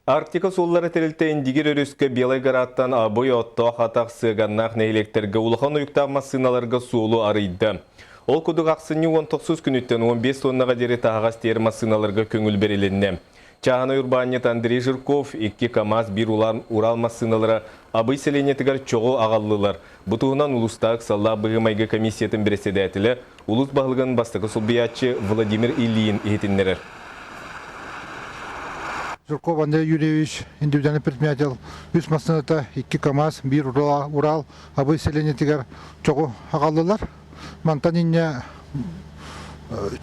Арктика соллары тәрілтейін дегер өріскі белай ғараттан абой отто қатақ сығаннақ нәйлектерге улыған ұйықтақ масыналарға суылу арыйды. Ол күдік ақсыны 19 күніттен 15 тоннаға дері тағағас тері масыналарға көңіл береленне. Чағана Урбанет Андрей Жирков, 2 КамАЗ, 1 Урал масыналары абый селенетігер чоғы ағаллылар. Бұтығынан ұлыстақ саллақ бұғымайғы комиссиятын бірседәтілі ұлыс бағылған бастығы сұлбиятчы Владимир Ильин ехетінлерер. Жирков Андрей Юрьевич, индивидуальный предприниматель, 3 машината, 2 КамАЗ, 1 Урал, абый селенетігер чоғы ағаллылар. Мантанинне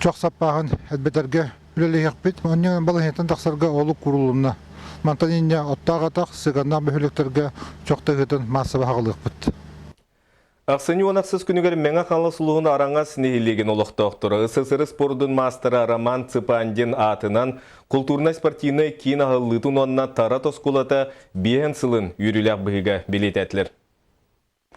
чоқ саппаған әлбетерге үлелі еқпет. Оннен балығеттен тақсарға олық құрылымна. Мантанинне оттағатақ сығаннақ бөхілектерге чоқтығытын массабы ағылық бұд. Ақсыны онақсыз күнігер мәңі қанлы сұлығын араңа сінейлеген олықтақтыры. СССР спордың мастера Роман Цыпандин атынан культурный спортивный кейін ағылытын онына тара тоскулата бейін сылын үйрілік бұғыға білет әтілер.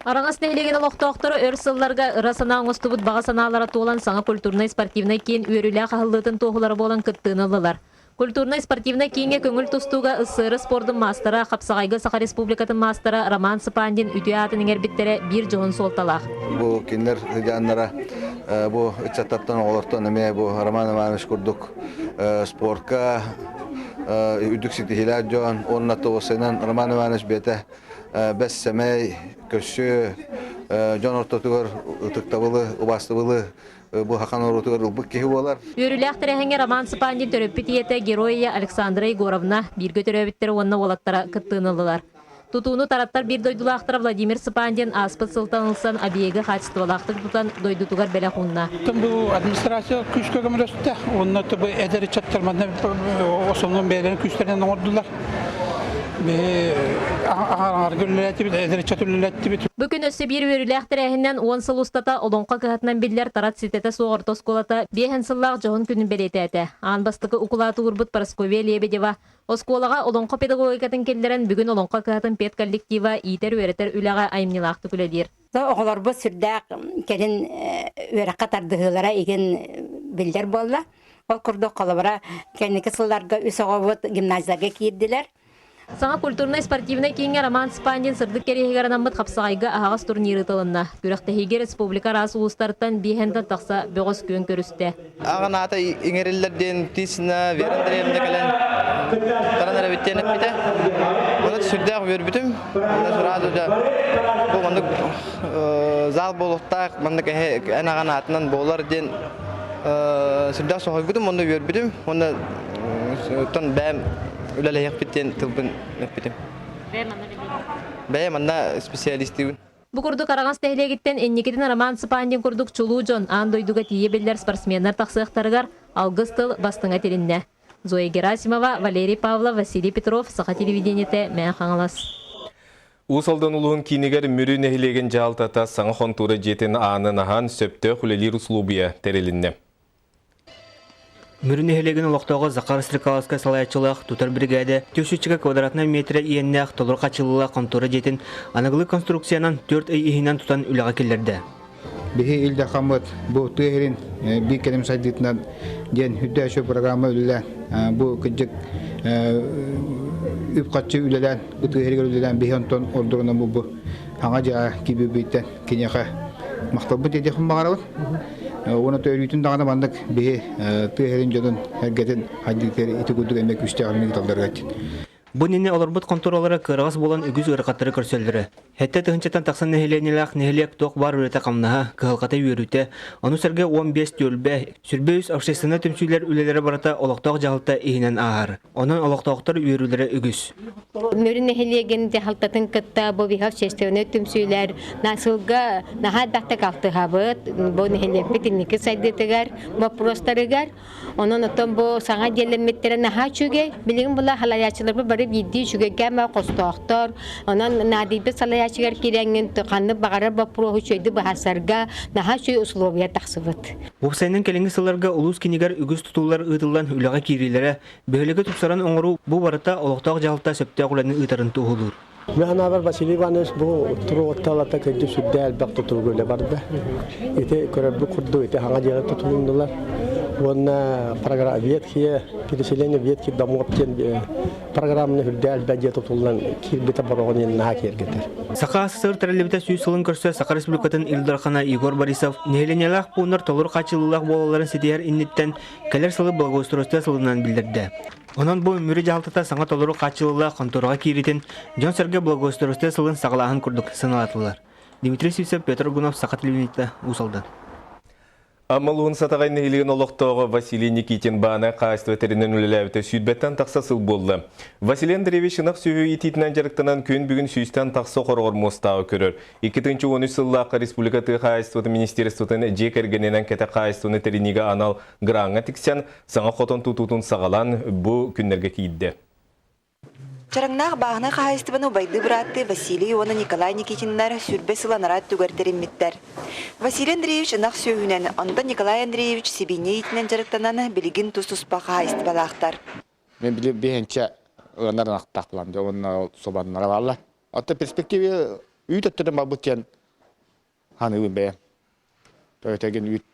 Араңас нәйлеген олықтақтыры өрсылларға ырасына оңыстыбыт баға саналары толан саңа культурный спортивный кейін үйрілік ағылытын тоғылары болан күттіғынылылар. Культурный спортивный кейінге көңіл тұстуға СССР спордың мастера, Қапсағайғы Саха Республикатын мастера Роман Цыпандин үтіятының әрбеттері бір жоғын солталақ. Бұл кендер жанлара, бұл үтсаттаттан оларттан әме бұл Роман Иванович күрдік спортқа үдіксікті хилад жоғын, онына тоғысынан Роман Иванович беті бәс сәмей, көші, жон ортатығыр, ұтықтабылы, ұбастыбылы, бұл хақан орутығыр ұлбық кейі болар. Үйрілік тірәхіңе Роман Цыпандин төрөппет еті героя Александра Егоровна біргі төрөбеттері онына олаттара күттіғынылылар. Тутуыны тараттар бір дойдулақтыра Владимир Цыпандин аспыт сылтанылсан объегі қатыстывалақтық тұтан дойдутығар бәлі құнна. Бұл администрация күш көгімір өсті. Онына тұбы әдері чаттармадына осының бәлерін күштерінен ордылар. Бүгін өсі бір өрілік тірәхінен 10 сыл ұстата олонқа кығатынан білдер тарат сететі соғыр тосколата бейхін сыллақ жоғын күнін белеті әті. Анбастықы ұқылаты ұрбыт Парасковия Лебедева. Осколаға олонқа педагогикатын келдерін бүгін олонқа кығатын пед коллектива итер өретер үліға айымнелақты күледер. Оғылар бұл сүрдәк кәрін өріққа тардығылара еген білдер болла. Ол күрді қолабыра кәнекі сылларға үсіғавыт гимназияға кейділер. Саңа культурный спортивный кейінге Роман Цыпандин сырдық керегігарынан мұт Қапсағайғы ағас турниры тылынна. Күріқтіхеге республика расы ұлыстарыттан бейхенден тақса бөғыз көн көрісті. Ағын ата еңерелерден тисіна веріндіремді кәлін таран әрәбеттен әппеті. Оны сүрдәқ өрбітім. Оны сұраду да бұл мұндық зал болуқтақ мұндық ән ағын атынан болар ден сүрдәқ соғай бұдым. Оны өрбітім. Оны тұн бәм Үләлі еқпеттен тұлбын өппетім. Бәйім анда специалистігін. Бұл күрдік арағас тәхілегеттен әннекетін Роман Цыпандин күрдік чулу жон андойдуға тие белдер спортсменнар тақсықтарығар алғыз тыл бастыңа терінне. Зоя Герасимова, Валерий Павлов, Василий Петров, Саха телевидениеті мән қаңылас. Усалдан улуын кейінігер мүрі нәхілеген жалтата саңа қонтуры жетін анын ахан сөпті құлелер ұслубия терелінне. Мүрін эхелеген олықтауға Захар Стрекаласка салаячылық тұтар бригады 400 квадратна метр иеннәқ толыр қачылыла контуры жетін анығылы конструкциянан 4 ай ихинан тұтан үліға келерді. Бихи илді қамыт бұл тұйырын бір кәдім сайдытынан ден хүдді әші программа үлілі бұл күджік үп қатшы үлілен, бұл тұйыргер үлілен бихи онтон ордығынан бұл аңа жаға кебі бейттен кенеға мақтал бұл дедеқін бағарауын. Оны тойрүйтін дағаны бандық бейі түйерін жодын әргетін хайдиліктері еті күлдік әмек үште армейді талдарға әтін. Бұл нені оларбыт контроллары кырағыз болан үгіз өріқаттары көрсөлдірі. Хәтті тұхынчаттан тақсан нәхеленеләқ нәхелек тоқ бар өреті қамнаға кығылқата үйеріті. Оны сәрге 15 төлбә, сүрбе үз ақшайсына түмсүйлер үлелері барата олықтауқ жағылта ехінен ағар. Оның олықтауқтар үйерілері үгіз. Мөрін нәхелегенде халтатын кытта бұл вихав шестеуіне түмсүйлер насылға наға дақта қалтығабыт, бұл нәхелепет инекі сайдетігер, вопростарығар. Оның отын бұл саңа делеметтері наға чүге, білігін бұла халаячылар бары бидди шуге кәмә қостақтар, онан надибе салаячыгар кирәңген қанны бағарар бапыру шөйді бахасарға наға шөй условия тақсыбыт. Вопсайнын кәліңгі сыларға ұлыс кенегер үгіз тұтулар ұйтылдан үліға кирилері, бөлігі тұпсаран оңыру бұл барыта олықтақ жағылта сөпті құланы ұйтарын тұғылыр. Механабар Василий Иванович бұл тұру отталата көйді сүрді әлбәқ тұтылғылы барды. Еті көрәбі құрды, еті хаңа жағы тұтылындылар. Вона программа ветхие, переселение ветхи домов, программы хүрдәл бәҗәт тулган кирбите барган на кергетер. Сақа сыр тәрелебіті сүйсілін көрсі Сақа Республикатын Илдархана Игор Борисов нехеленелақ пунар толыр қачылылақ болаларын сетияр иннеттен кәлер сылы благоустройство сылынан білдірді. Онан бұл мүрі жалтыта саңа толыру қачылылақ конторға киретін Жон Серге благоустройство сылын сағылағын күрдік сыналатылар. Дмитрий Сивцев, Петр Гунов, Сақа телевизионетті ұсалды. Амалуын сатағай нәйлеген олықтауғы Василий Никитин баны қайысты өтерінен үліләуіті сүйдбәттен тақсасыл болды. Василий Андреевич нақ сүйі ететінен жарықтанан күн бүгін сүйістен тақсы қорғыр мостағы көрір. 2-13 сыллақы республикаты қайыстыты министерствотын жекергененен кәті қайыстыны терінегі анал гранға тіксен саңа қотын тұтутын сағалан бұл күнлерге кейді. Чараңнақ бағына қағайыстыбыны байды бұратты Василий оны Николай Никитиннар сүрбе сыланарат түгәртерімметтер. Василий Андреевич нақ сөйінен, онда Николай Андреевич себейне етінен жарықтананы білігін тұс-тұспа қағайыстыбалақтар. Мен білі бейінше ұғанарын ақтақ бұламды, оның собанлары бағалар. Атта перспективі үйт өттірім бабыттен ханы үйін бәйім. Тәуетеген үйт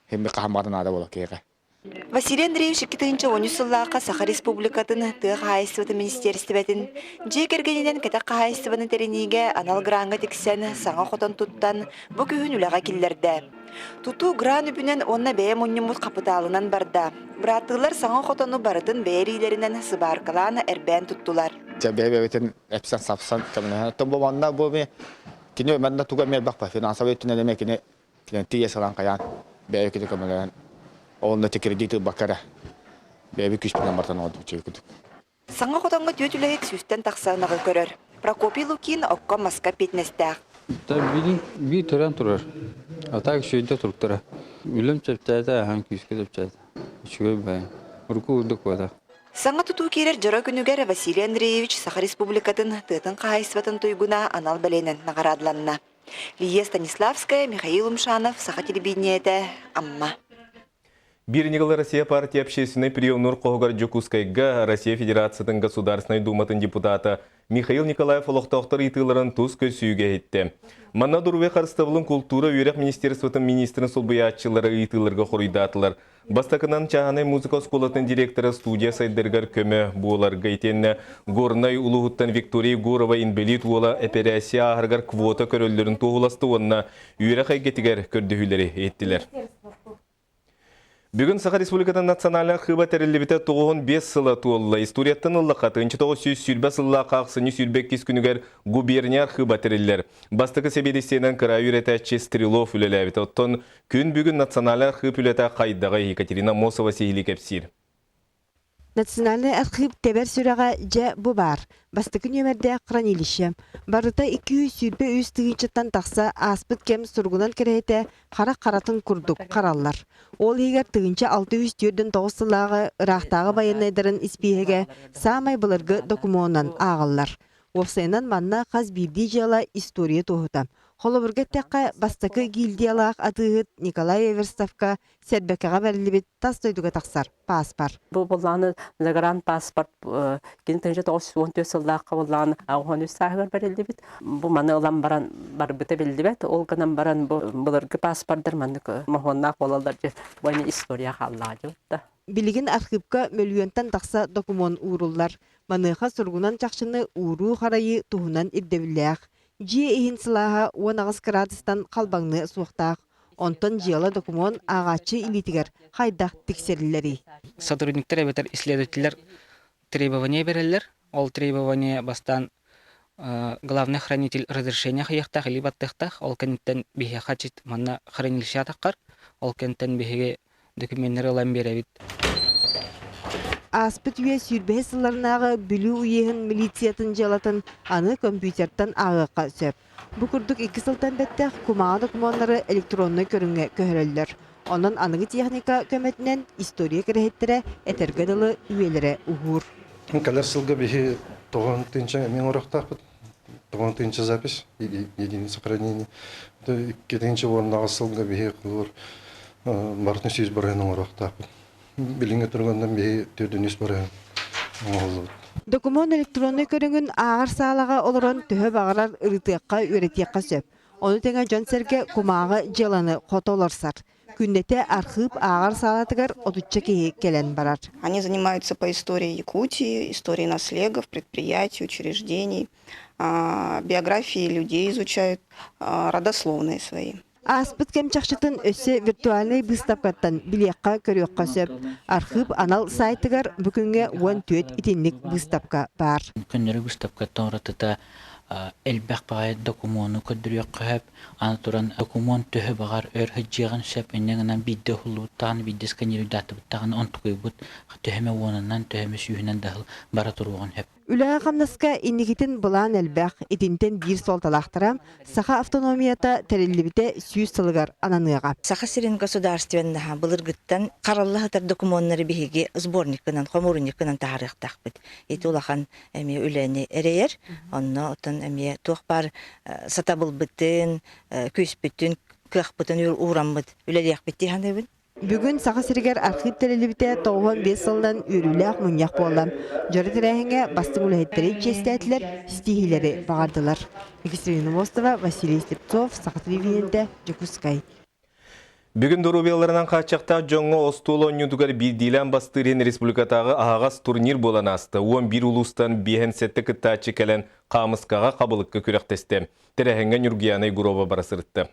хембе қағамарын ада болу кейға. Василий Андреевич 2-13 сыллаққа Саха Республикатын тыға қайыстыбыты министерстібетін жекергенеден кәті қайыстыбыны теренеге анал гранға тексен саңа қотан тұттан бұ күйін үліға келдерді. Тұту гран үбінен онна бәйім ұннымыз қапыталынан барда. Бұратығылар саңа қотану барытын бәйірилерінен сыбарқыланы әрбән тұттылар. Бәйбәйтін әпсен сапсан кәміне. Тұм болманда бұл мен кені өмәнді тұға мел бақпа. Финансовый түн әлеме кені тие салан қаян. Бәйбәйтін кәмілерін. Олында кредиты бакара. Бәйбі күшпінен бартан олды бүчей күдік. Саңа қотанға төтіләйік сүстен тақсағынағы көрір. Прокопий Лукин оққа маска петнестәқ. Bir tören turur. Atak şöyle turuktura. Ülüm çöpçeyde hem küske çöpçeyde. Şöyle ben. Urku urduk vada. Саңа тұту керер жара күнігер Василий Андреевич Саха Республикатын тыытын қайысватын туйгуна анал бәленен нағарадыланна. Лия Станиславская, Михаил Умшанов, Саха телевидениеті, Амма. Бирнигал Россия партия общественной приемнур Когар Джокускайга Россия Федерацияның Государственной Думатын депутата Михаил Николаев олықтақтар итыларын туз көсүйге етті. Манна дұрве қарыстығылың культура үйрек министерствотың министрін солбыятчылары итылырға қорыйдатылар. Бастақынан чағанай музыка сколатын директоры студия сайдергар көмі боларға етенні Горнай Улуғыттан Виктория Гурова инбелит ола операция ағырғар квота көрілдерін тоғыласты онына үйрек айгетігер көрдігілері еттілер. Бүгін Саха Республикатын национальный хыба тәрелебіті 95 сылы туылы. Историяттың ұллыққа 1900 сүрбе сылла қақсыны сүрбек кес күнігер губернияр хыба тәрелер. Бастықы себедестенен кыра үйретәтші Стрелов үлеләбіті. Оттон күн бүгін национальный хып үлеті қайдағы Екатерина Мосова сейілі кәпсір. Национальный архив тебер сүрәгә жә бу бар. Бастыкы нөмердә хранилище. Барыта 200 сүрбе үз тыгынчыттан тақса аспыт кем сургунан керәйтә қара-қаратын күрдік қараллар. Ол егер тыгынча 600 түрден 9 сылағы рақтағы баянайдарын испиеге самай бұлырғы документан ағыллар. Офсайнан манна қаз бірді жала история тоғыта. Холобырға тәққа бастықы гильдиялақ атығыт Николай Эверставка сәрбәкіға бәрілібет тас тойдуға тақсар паспар. Бұл болғаны загран паспорт кенттен жет 14 сылдаққа болғаны ағуын үз сағығыр бәрілібет. Бұл маны ұлан баран бар бүті білдібет. Ол ғынан баран бұлырғы паспорттар маны мұғыннақ болалар жет. Бұйны история қалыға жет. Билигин архивка миллионтан тақса документ уруллар. Маныға сұрғынан чақшыны уру қарайы туғынан ирдевілләқ. Жие ехін сылаға 19 градустан қалбаңны суықтақ. Онтон жиялы документ ағачы илитігер қайдақ тексерілері. Сотрудниктер әбетер исследователер требования берелер. Ол требования бастан главный хранитель разрешения қияқтақ или баттықтақ. Ол кәнттен бейе қачет манна хранилище атаққар. Ол кәнттен бейеге документтер олан беребет. Аспыт үйе сүрбе сыларынағы бүлі үйеғін милициятын жалатын аны компьютертан ағыққа сөп. Бұ күрдік 2 сылтан бәттәқ күмаға документтары электронны көрінге көхірілдер. Онын анығы техника көметінен история кіреттері әтергеділі үйелері ұғыр. Кәлер сылға бейі 9-тынчы мен орақтақпыд. 9-тынчы запись, единый сохранение. 2-тынчы орындағы сылға бейі қылыр. Бартын сүйіз барайының орақтақпыд. Билинге тұрғандан бейі түрдің үс барайын. Документ электронны көріңін ағар сағалаға олырын түхі бағарар ұрытыққа өретеққа сөп. Оны теңе Жон Серге күмағы желаны қоты оларсар. күннете архив ағар салатыгар отучча кеге келен барар. Они занимаются по истории Якутии, истории наследов, предприятий, учреждений, биографии людей изучают, родословные свои. Аспыт кемчақшытын өсі виртуальный выставкаттан билеққа көріққа сөп. Архив анал сайтыгар бүкінге 14 итинлік выставка бар. Күннері выставкаттан ратыта элбәк бағай документу көдірек қөп, аны туран документ төхі бағар өр хыджиған сөп, еннен бидді хулуттан, бидді сканеру даты бұттағын онтықой бұд, төхіме онынан, төхіме сүйінен дағыл бара тұруған хөп. Үләға қамнаска иннигитин бұлан әлбәқ итинтен бір солталақтырам, саха автономията тәрелібіте сүйіз сылығар ананыға. Саха сирен государственнаха бұлыргыттан қараллағытар документтары бігеге сборникынан, хомурникынан тағарықтақ бұд. Еті олақан әме үләне әрейер, онна отын әме тоқ бар сатабыл бұттын, көс бұттын, көх бұттын урам бұд, үләлек бітті хандай бұд. Бүгін саха сиригер архив тәрелібіте 95 сылдан өріләқ мұнияқ болам. Жары тәрәхіңе бастың үләйттері честәтілер, стихилері бағардылар. Екатерина Мостова, Василий Степцов, Саха телевидениеде, Жокускай. Бүгін дұрубелерінен қачақта жоңғы остуылы ойнудығар білдейлен бастырын республикатағы ағас турнир болан асты. 11 ұлыстан бейін сәтті күттачы кәлін қамысқаға қабылыққа күректесті. Тәрәхіңе Нюргияны Гурова барасырытты.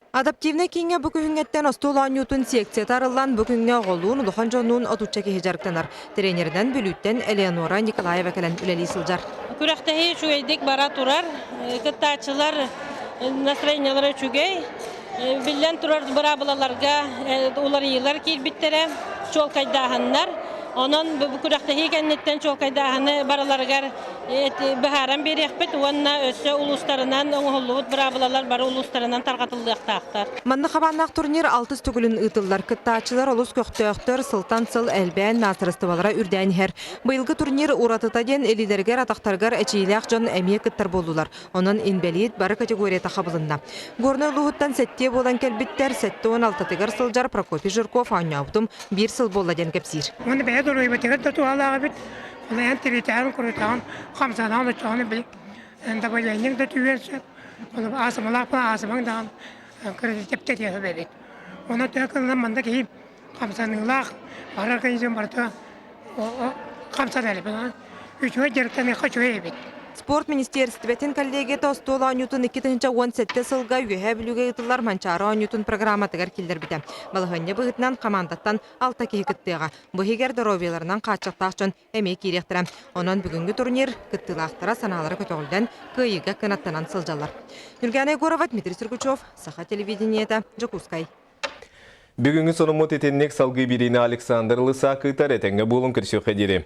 Адаптивне кинге бүкүнгеттен остула ньютон секция тарылан бүкүнгө голун улухан жонун отуча кехижарктанар. Тренерден бүлүттен Элеонора Николаева келен үлели сылжар. Күрәктәһи шуйдик бара турар, кыттачылар настроениялары чүгей. Билен турар бара балаларга улар йылар килбиттере, чол кайдаханнар. Onun bu kuraktahi kennetten çok kaydahanı baralargar baharan bir yakbet onunla össe uluslarından oğulluğut bırabılalar barı uluslarından tarqatıldıqtaqtar. Manna xabannaq turnir 6 tügülün ıtıllar kıttaçılar olus köktöktör Sıltan Sıl Elbän Nasırıstıvalara ürdәйін her. Bıyılgı turnir uratıtaden elilerger ataqtargar eçiylaq jon əmiye kıttar boldular. Onun inbeliyet barı kategoriyata xabılında. Gorna luğuttan sette bolan kelbitter sette 16-tıgar sıljar Prokopi Jurkov Anyautum 1 sıl bolladen kepsir. دروي بتقدر تطلع عبد ولا أنت اللي تعرف كرتان 5 دان تجاني بلي أنت بيجي ينقدر تيجي ولا عاصم الله عاصم عندهم كرت تبتدي هذا بيت وانا تأكل لما عندك هي 5 نلاخ برا كيجي مرتا 5 دالي بنا يشوي جرتني خشوي بيت. Sport Ministerstvetin kollegiyata Ostola Newton 2017 sılga üye bilüge ıtıllar mançara Newton programmatıgar kilder bide. Balığınca bıgıtnan komandatan alta kehi kıttığa. Bu higer dorobiyalarından kaçaktağçın emek kirektirem. Onun bugünkü turnir kıttılaqtıra sanaları kötüğülden kıyıga kınattanan sılcalar. Nurgana Egorova, Dmitri Surguchov, Saha televideniyete, Jokuskay. Bugünkü sonumut etennek salgı birine Aleksandr Lısakıtar etenge bulun kırşı xediri.